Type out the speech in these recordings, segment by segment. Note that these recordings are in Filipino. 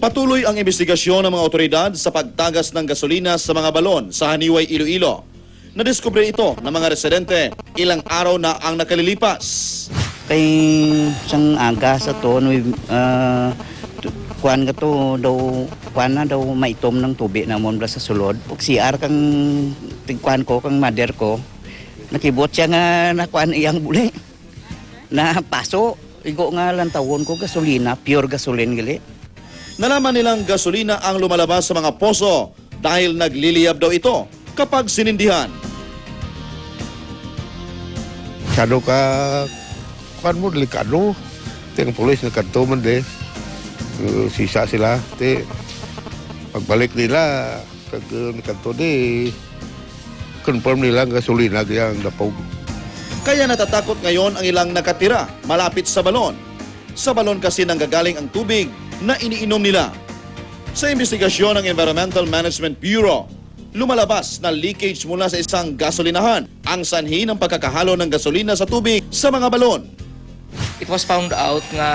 Patuloy ang investigasyon ng mga otoridad sa pagtagas ng gasolina sa mga balon sa Haniway, Iloilo. Nadiskubre ito ng mga residente ilang araw na ang nakalilipas. Kay sang aga sa to, kuan ka to daw, kuan na daw maitom ng tubig na mon sa sulod. Pag CR kang tigkuan ko, kang mother ko, nakibot siya nga na kuan iyang buli. Na paso, igo nga lang tawon ko gasolina, pure gasoline gali. Nalaman nilang gasolina ang lumalabas sa mga poso dahil nagliliyab daw ito kapag sinindihan. Kano ka, kuan mo, delikado. Ang pulis na kanto man de. Sisa sila. Pagbalik nila, pag kanto de, confirm nila ang gasolina ang napog. Kaya natatakot ngayon ang ilang nakatira malapit sa balon. Sa balon kasi nanggagaling ang tubig na iniinom nila. Sa investigasyon ng Environmental Management Bureau, lumalabas na leakage mula sa isang gasolinahan ang sanhi ng pagkakahalo ng gasolina sa tubig sa mga balon. It was found out nga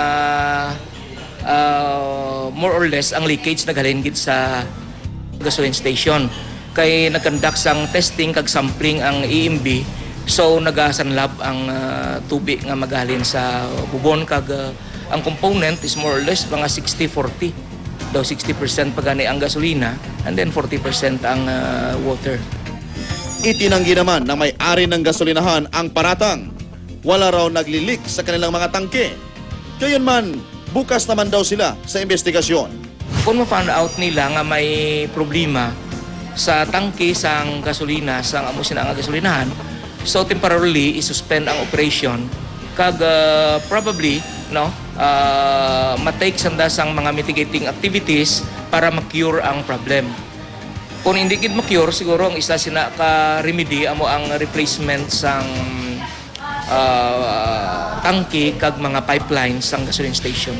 more or less ang leakage naghalingid sa gasoline station. Kay nagkandak sang testing kag sampling ang EMB, so nagasanlab ang tubig nga magahalin sa bubon kag ang component is more or less mga 60-40. Daw 60% pagani ang gasolina and then 40% ang water. Itinanggi naman ng may-ari ng gasolinahan ang paratang. Wala raw naglilik sa kanilang mga tangke. Gayunman, bukas naman daw sila sa investigasyon. Kung ma-found out nila nga may problema sa tangke sang gasolina, sang amusin ang gasolinahan, so temporarily isuspend ang operation kag probably matake sanda sang mga mitigating activities para ma-cure ang problem. Kung hindi gid ma-cure, siguro ang isa sina ka remedy amo ang replacement sang tangke kag mga pipelines sang gasoline station.